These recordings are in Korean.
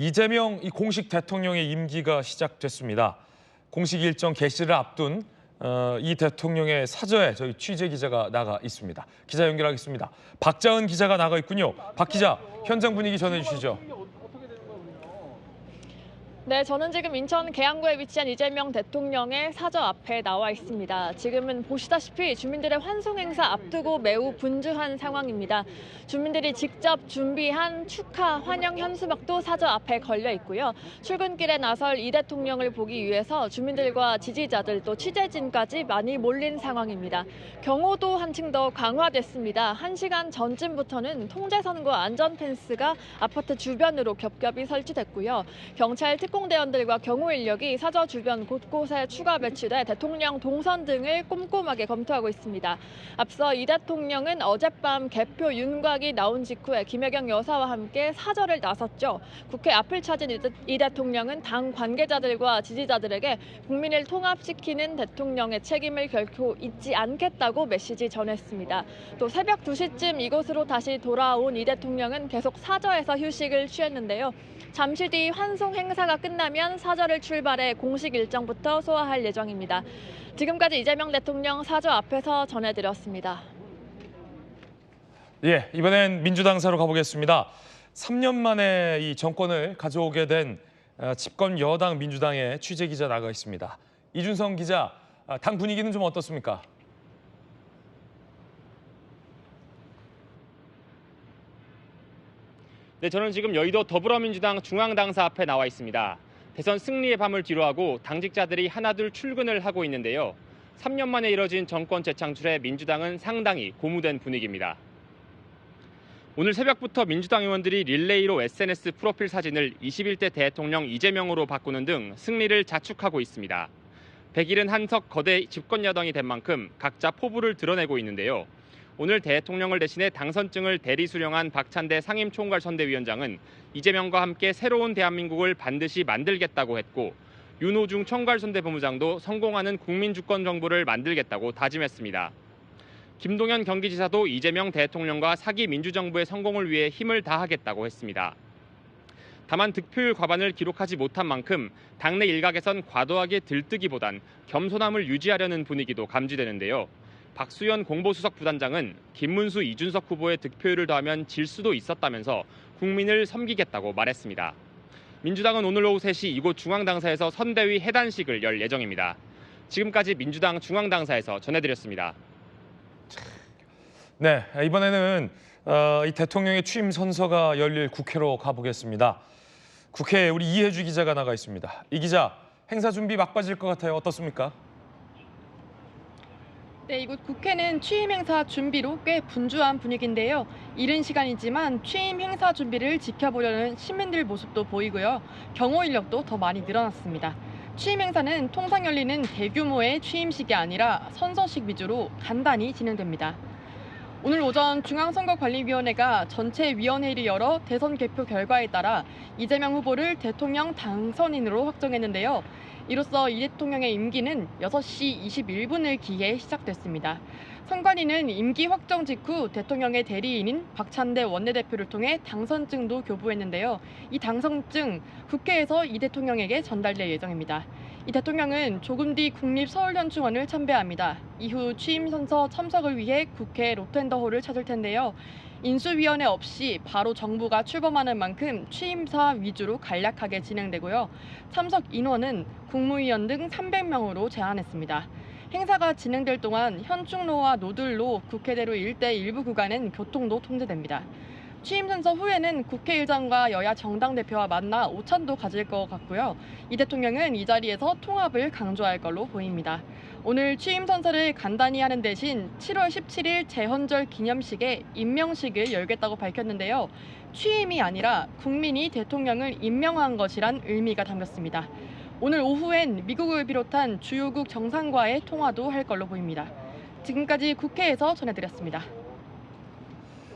이재명 공식 대통령의 임기가 시작됐습니다. 공식 일정 개시를 앞둔 이 대통령의 사저에 저희 취재 기자가 나가 있습니다. 기자 연결하겠습니다. 박자은 기자가 나가 있군요. 박 기자, 현장 분위기 전해주시죠. 네, 저는 지금 인천 계양구에 위치한 이재명 대통령의 사저 앞에 나와 있습니다. 지금은 보시다시피 주민들의 환송 행사 앞두고 매우 분주한 상황입니다. 주민들이 직접 준비한 축하 환영 현수막도 사저 앞에 걸려 있고요. 출근길에 나설 이 대통령을 보기 위해서 주민들과 지지자들 또 취재진까지 많이 몰린 상황입니다. 경호도 한층 더 강화됐습니다. 1시간 전쯤부터는 통제선과 안전펜스가 아파트 주변으로 겹겹이 설치됐고요. 경찰 특공대원들과 경호 인력이 사저 주변 곳곳에 추가 배치돼 대통령 동선 등을 꼼꼼하게 검토하고 있습니다. 앞서 이 대통령은 어젯밤 개표 윤곽이 나온 직후에 김혜경 여사와 함께 사저를 나섰죠. 국회 앞을 찾은 이 대통령은 당 관계자들과 지지자들에게 국민을 통합시키는 대통령의 책임을 결코 잊지 않겠다고 메시지 전했습니다. 또 새벽 2시쯤 이곳으로 다시 돌아온 이 대통령은 계속 사저에서 휴식을 취했는데요. 잠시 뒤 환송 행사가 끝나면 사저를 출발해 공식 일정부터 소화할 예정입니다. 지금까지 이재명 대통령 사저 앞에서 전해드렸습니다. 예, 이번엔 민주당사로 가보겠습니다. 3년 만에 이 정권을 가져오게 된 집권 여당 민주당의 취재 기자 나가 있습니다. 이준성 기자, 당 분위기는 좀 어떻습니까? 네, 저는 지금 여의도 더불어민주당 중앙당사 앞에 나와 있습니다. 대선 승리의 밤을 뒤로하고 당직자들이 하나둘 출근을 하고 있는데요. 3년 만에 이뤄진 정권 재창출에 민주당은 상당히 고무된 분위기입니다. 오늘 새벽부터 민주당 의원들이 릴레이로 SNS 프로필 사진을 21대 대통령 이재명으로 바꾸는 등 승리를 자축하고 있습니다. 171석 거대 집권 여당이 된 만큼 각자 포부를 드러내고 있는데요. 오늘 대통령을 대신해 당선증을 대리 수령한 박찬대 상임총괄선대위원장은 이재명과 함께 새로운 대한민국을 반드시 만들겠다고 했고, 윤호중 총괄선대본부장도 성공하는 국민주권 정부를 만들겠다고 다짐했습니다. 김동연 경기지사도 이재명 대통령과 사기 민주정부의 성공을 위해 힘을 다하겠다고 했습니다. 다만 득표율 과반을 기록하지 못한 만큼 당내 일각에선 과도하게 들뜨기보단 겸손함을 유지하려는 분위기도 감지되는데요. 박수현 공보수석 부단장은 김문수, 이준석 후보의 득표율을 더하면 질 수도 있었다면서 국민을 섬기겠다고 말했습니다. 민주당은 오늘 오후 3시 이곳 중앙당사에서 선대위 해단식을 열 예정입니다. 지금까지 민주당 중앙당사에서 전해드렸습니다. 네, 이번에는 이 대통령의 취임 선서가 열릴 국회로 가보겠습니다. 국회에 우리 이혜주 기자가 나가 있습니다. 이 기자, 행사 준비 막바지일 것 같아요. 어떻습니까? 네, 이곳 국회는 취임 행사 준비로 꽤 분주한 분위기인데요. 이른 시간이지만 취임 행사 준비를 지켜보려는 시민들 모습도 보이고요. 경호 인력도 더 많이 늘어났습니다. 취임 행사는 통상 열리는 대규모의 취임식이 아니라 선서식 위주로 간단히 진행됩니다. 오늘 오전 중앙선거관리위원회가 전체 위원회를 열어 대선 개표 결과에 따라 이재명 후보를 대통령 당선인으로 확정했는데요. 이로써 이 대통령의 임기는 6시 21분을 기해 시작됐습니다. 선관위는 임기 확정 직후 대통령의 대리인인 박찬대 원내대표를 통해 당선증도 교부했는데요. 이 당선증 국회에서 이 대통령에게 전달될 예정입니다. 이 대통령은 조금 뒤 국립서울현충원을 참배합니다. 이후 취임선서 참석을 위해 국회 로텐더홀을 찾을 텐데요. 인수위원회 없이 바로 정부가 출범하는 만큼 취임사 위주로 간략하게 진행되고요. 참석 인원은 국무위원 등 300명으로 제한했습니다. 행사가 진행될 동안 현충로와 노들로 국회대로 일대 일부 구간은 교통도 통제됩니다. 취임 선서 후에는 국회의장과 여야 정당 대표와 만나 오찬도 가질 것 같고요. 이 대통령은 이 자리에서 통합을 강조할 걸로 보입니다. 오늘 취임 선서를 간단히 하는 대신 7월 17일 재헌절 기념식에 임명식을 열겠다고 밝혔는데요. 취임이 아니라 국민이 대통령을 임명한 것이란 의미가 담겼습니다. 오늘 오후엔 미국을 비롯한 주요국 정상과의 통화도 할 걸로 보입니다. 지금까지 국회에서 전해드렸습니다.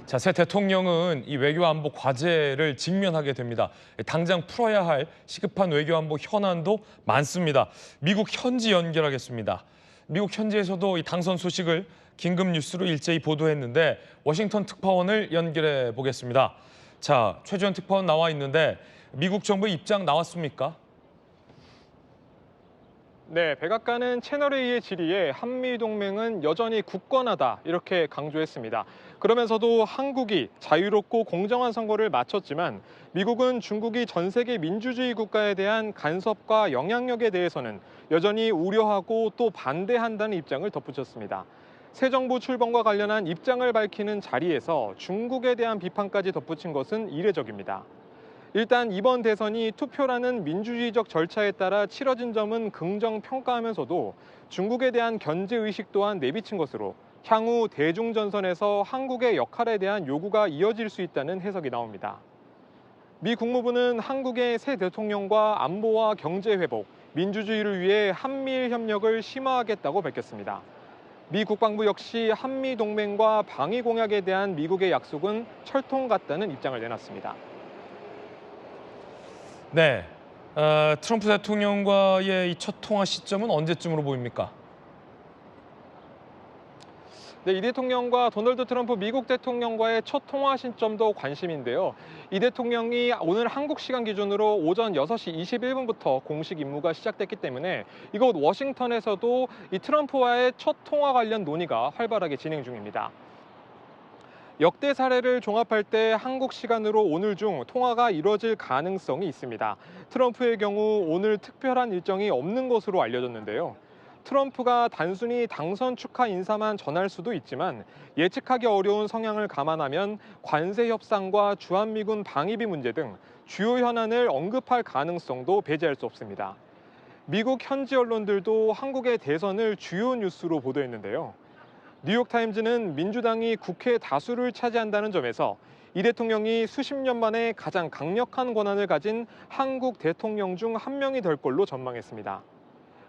자, 새 대통령은 이 외교안보 과제를 직면하게 됩니다. 당장 풀어야 할 시급한 외교안보 현안도 많습니다. 미국 현지 연결하겠습니다. 미국 현지에서도 이 당선 소식을 긴급 뉴스로 일제히 보도했는데 워싱턴 특파원을 연결해 보겠습니다. 자, 최주현 특파원 나와 있는데 미국 정부의 입장 나왔습니까? 네, 백악관은 채널A의 질의에 한미동맹은 여전히 굳건하다 이렇게 강조했습니다. 그러면서도 한국이 자유롭고 공정한 선거를 마쳤지만 미국은 중국이 전 세계 민주주의 국가에 대한 간섭과 영향력에 대해서는 여전히 우려하고 또 반대한다는 입장을 덧붙였습니다. 새 정부 출범과 관련한 입장을 밝히는 자리에서 중국에 대한 비판까지 덧붙인 것은 이례적입니다. 일단 이번 대선이 투표라는 민주주의적 절차에 따라 치러진 점은 긍정 평가하면서도 중국에 대한 견제 의식 또한 내비친 것으로 향후 대중전선에서 한국의 역할에 대한 요구가 이어질 수 있다는 해석이 나옵니다. 미 국무부는 한국의 새 대통령과 안보와 경제 회복, 민주주의를 위해 한미일 협력을 심화하겠다고 밝혔습니다. 미 국방부 역시 한미 동맹과 방위 공약에 대한 미국의 약속은 철통 같다는 입장을 내놨습니다. 네, 트럼프 대통령과의 이 첫 통화 시점은 언제쯤으로 보입니까? 네, 이 대통령과 도널드 트럼프 미국 대통령과의 첫 통화 시점도 관심인데요. 이 대통령이 오늘 한국 시간 기준으로 오전 6시 21분부터 공식 임무가 시작됐기 때문에 이곳 워싱턴에서도 이 트럼프와의 첫 통화 관련 논의가 활발하게 진행 중입니다. 역대 사례를 종합할 때 한국 시간으로 오늘 중 통화가 이뤄질 가능성이 있습니다. 트럼프의 경우 오늘 특별한 일정이 없는 것으로 알려졌는데요. 트럼프가 단순히 당선 축하 인사만 전할 수도 있지만 예측하기 어려운 성향을 감안하면 관세 협상과 주한미군 방위비 문제 등 주요 현안을 언급할 가능성도 배제할 수 없습니다. 미국 현지 언론들도 한국의 대선을 주요 뉴스로 보도했는데요. 뉴욕타임즈는 민주당이 국회 다수를 차지한다는 점에서 이 대통령이 수십 년 만에 가장 강력한 권한을 가진 한국 대통령 중 한 명이 될 걸로 전망했습니다.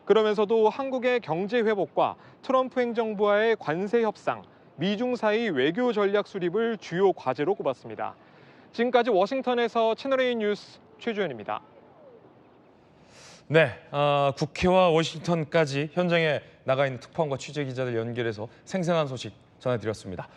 그러면서도 한국의 경제 회복과 트럼프 행정부와의 관세 협상, 미중 사이 외교 전략 수립을 주요 과제로 꼽았습니다. 지금까지 워싱턴에서 채널A 뉴스 최주현입니다. 네, 국회와 워싱턴까지 현장에 나가 있는 특파원과 취재 기자들 연결해서 생생한 소식 전해드렸습니다.